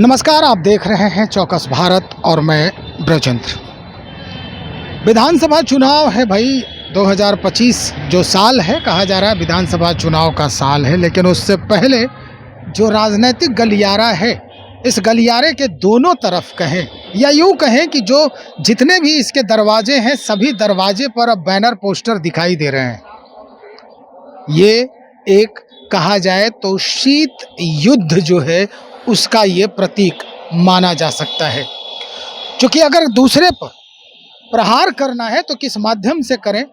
नमस्कार, आप देख रहे हैं चौकस भारत और मैं ब्रजेंद्र। विधानसभा चुनाव है भाई। 2025 जो साल है, कहा जा रहा है विधानसभा चुनाव का साल है, लेकिन उससे पहले जो राजनीतिक गलियारा है, इस गलियारे के दोनों तरफ कहें या यूँ कहें कि जो जितने भी इसके दरवाजे हैं, सभी दरवाजे पर अब बैनर पोस्टर दिखाई दे रहे हैं। ये एक कहा जाए तो शीत युद्ध जो है उसका ये प्रतीक माना जा सकता है, क्योंकि अगर दूसरे पर प्रहार करना है तो किस माध्यम से करें।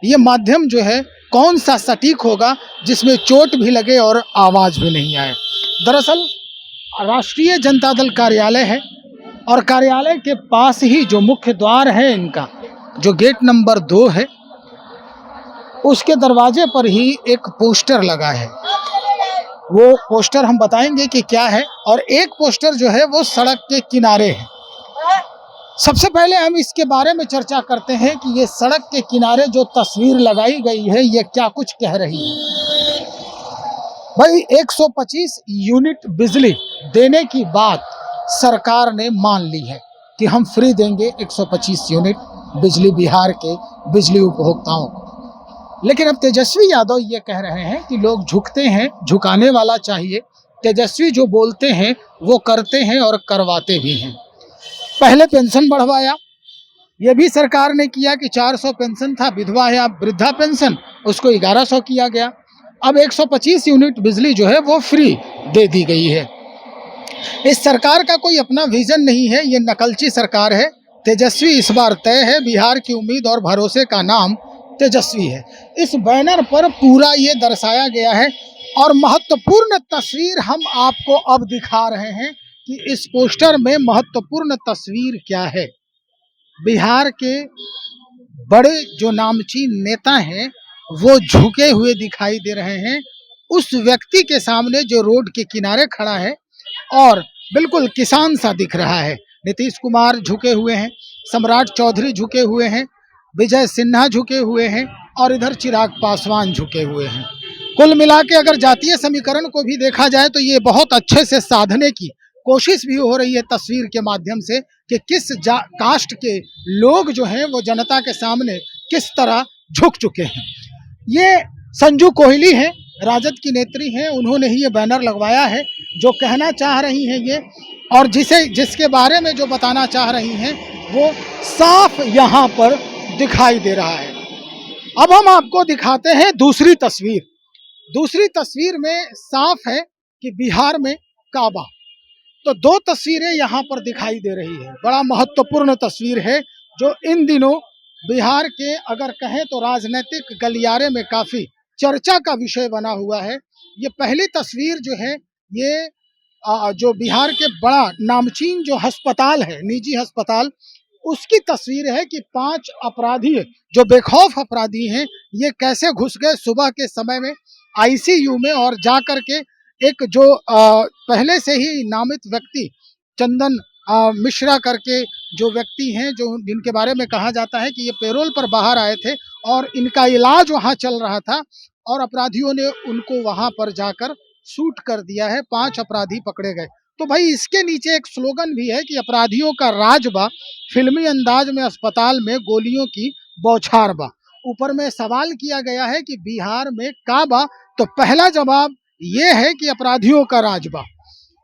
ये माध्यम जो है कौन सा सटीक होगा जिसमें चोट भी लगे और आवाज़ भी नहीं आए। दरअसल राष्ट्रीय जनता दल कार्यालय है और कार्यालय के पास ही जो मुख्य द्वार है, इनका जो गेट नंबर 2 है, उसके दरवाजे पर ही एक पोस्टर लगा है। वो पोस्टर हम बताएंगे कि क्या है, और एक पोस्टर जो है वो सड़क के किनारे है। सबसे पहले हम इसके बारे में चर्चा करते हैं कि ये सड़क के किनारे जो तस्वीर लगाई गई है ये क्या कुछ कह रही है। भाई 125 यूनिट बिजली देने की बात सरकार ने मान ली है कि हम फ्री देंगे 125 यूनिट बिजली बिहार के बिजली उपभोक्ताओं को। लेकिन अब तेजस्वी यादव ये कह रहे हैं कि लोग झुकते हैं, झुकाने वाला चाहिए। तेजस्वी जो बोलते हैं वो करते हैं और करवाते भी हैं। पहले पेंशन बढ़वाया, ये भी सरकार ने किया कि 400 पेंशन था, विधवा या वृद्धा पेंशन, उसको 1100 किया गया। अब 125 यूनिट बिजली जो है वो फ्री दे दी गई है। इस सरकार का कोई अपना विजन नहीं है, ये नकलची सरकार है। तेजस्वी इस बार तय है, बिहार की उम्मीद और भरोसे का नाम तेजस्वी है। इस बैनर पर पूरा ये दर्शाया गया है और महत्वपूर्ण तस्वीर हम आपको अब दिखा रहे हैं कि इस पोस्टर में महत्वपूर्ण तस्वीर क्या है। बिहार के बड़े जो नामचीन नेता हैं वो झुके हुए दिखाई दे रहे हैं उस व्यक्ति के सामने जो रोड के किनारे खड़ा है और बिल्कुल किसान सा दिख रहा है। नीतीश कुमार झुके हुए हैं, सम्राट चौधरी झुके हुए हैं, विजय सिन्हा झुके हुए हैं और इधर चिराग पासवान झुके हुए हैं। कुल मिला के अगर जातीय समीकरण को भी देखा जाए तो ये बहुत अच्छे से साधने की कोशिश भी हो रही है तस्वीर के माध्यम से कि किस कास्ट के लोग जो हैं वो जनता के सामने किस तरह झुक चुके हैं। ये संजू कोहली हैं, राजद की नेत्री हैं, उन्होंने ही ये बैनर लगवाया है। जो कहना चाह रही हैं ये और जिसके बारे में जो बताना चाह रही हैं वो साफ यहाँ पर दिखाई दे रहा है। अब हम आपको दिखाते हैं दूसरी तस्वीर। दूसरी तस्वीर में साफ है कि बिहार में काबा। तो दो तस्वीरें यहाँ पर दिखाई दे रही है। बड़ा महत्वपूर्ण तस्वीर है जो इन दिनों बिहार के अगर कहें तो राजनीतिक गलियारे में काफी चर्चा का विषय बना हुआ है। ये पहली तस्वीर जो है ये जो बिहार के बड़ा नामचीन जो अस्पताल है, निजी अस्पताल, उसकी तस्वीर है कि 5 अपराधी जो बेखौफ अपराधी हैं ये कैसे घुस गए सुबह के समय में आईसीयू में और जा कर के एक जो पहले से ही नामित व्यक्ति चंदन मिश्रा करके जो व्यक्ति हैं, जो जिनके बारे में कहा जाता है कि ये पैरोल पर बाहर आए थे और इनका इलाज वहाँ चल रहा था और अपराधियों ने उनको वहाँ पर जाकर शूट कर दिया है। 5 अपराधी पकड़े गए। तो भाई इसके नीचे एक स्लोगन भी है कि अपराधियों का राज बा, फिल्मी अंदाज में अस्पताल में गोलियों की बौछार बा। ऊपर में सवाल किया गया है कि बिहार में का बा, तो पहला जवाब ये है कि अपराधियों का राज बा।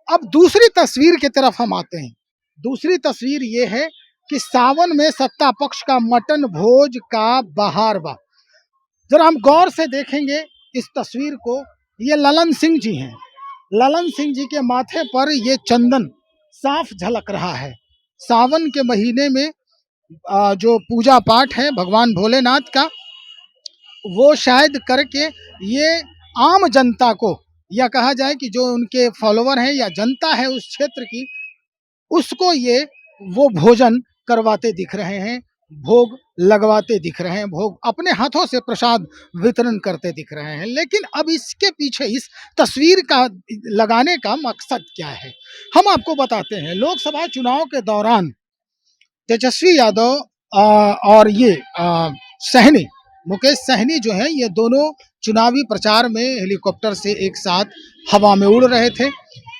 अब दूसरी तस्वीर की तरफ हम आते हैं। दूसरी तस्वीर ये है कि सावन में सत्ता पक्ष का मटन भोज का बहार बा। जरा हम गौर से देखेंगे इस तस्वीर को। ये ललन सिंह जी हैं। ललन सिंह जी के माथे पर ये चंदन साफ झलक रहा है। सावन के महीने में जो पूजा पाठ है भगवान भोलेनाथ का, वो शायद करके ये आम जनता को, या कहा जाए कि जो उनके फॉलोवर हैं या जनता है उस क्षेत्र की, उसको ये वो भोजन करवाते दिख रहे हैं, भोग लगवाते दिख रहे हैं, भोग अपने हाथों से प्रसाद वितरण करते दिख रहे हैं। लेकिन अब इसके पीछे इस तस्वीर का लगाने का मकसद क्या है, हम आपको बताते हैं। लोकसभा चुनाव के दौरान तेजस्वी यादव और ये सहनी, मुकेश सहनी जो है, ये दोनों चुनावी प्रचार में हेलीकॉप्टर से एक साथ हवा में उड़ रहे थे।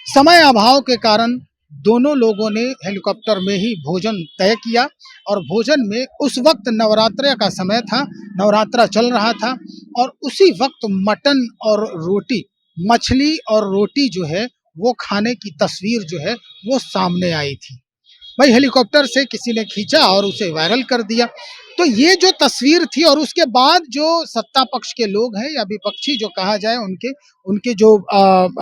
समय अभाव के कारण दोनों लोगों ने हेलीकॉप्टर में ही भोजन तय किया और भोजन में उस वक्त नवरात्रि का समय था, नवरात्रा चल रहा था और उसी वक्त मटन और रोटी, मछली और रोटी जो है वो खाने की तस्वीर जो है वो सामने आई थी। भाई हेलीकॉप्टर से किसी ने खींचा और उसे वायरल कर दिया। तो ये जो तस्वीर थी और उसके बाद जो सत्ता पक्ष के लोग हैं या विपक्षी जो कहा जाए उनके उनके जो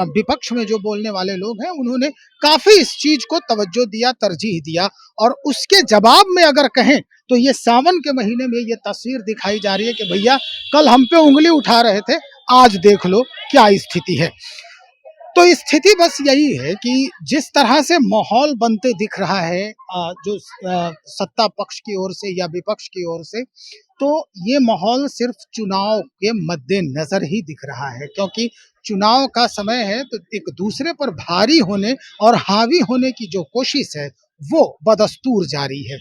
विपक्ष में जो बोलने वाले लोग हैं उन्होंने काफ़ी इस चीज़ को तवज्जो दिया, तरजीह दिया और उसके जवाब में अगर कहें तो ये सावन के महीने में ये तस्वीर दिखाई जा रही है कि भैया कल हम पे उँगली उठा रहे थे, आज देख लो क्या स्थिति है। तो स्थिति बस यही है कि जिस तरह से माहौल बनते दिख रहा है जो सत्ता पक्ष की ओर से या विपक्ष की ओर से, तो ये माहौल सिर्फ चुनाव के मद्देनज़र ही दिख रहा है क्योंकि चुनाव का समय है तो एक दूसरे पर भारी होने और हावी होने की जो कोशिश है, वो बदस्तूर जारी है।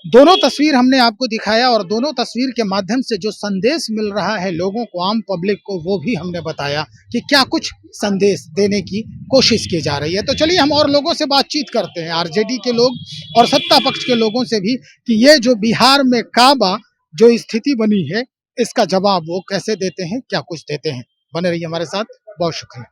दोनों तस्वीर हमने आपको दिखाया और दोनों तस्वीर के माध्यम से जो संदेश मिल रहा है लोगों को, आम पब्लिक को, वो भी हमने बताया कि क्या कुछ संदेश देने की कोशिश की जा रही है। तो चलिए हम और लोगों से बातचीत करते हैं, आरजेडी के लोग और सत्ता पक्ष के लोगों से भी कि ये जो बिहार में काबा जो स्थिति बनी है, इसका जवाब वो कैसे देते हैं, क्या कुछ देते हैं। बने रहिए हमारे साथ, बहुत शुक्रिया।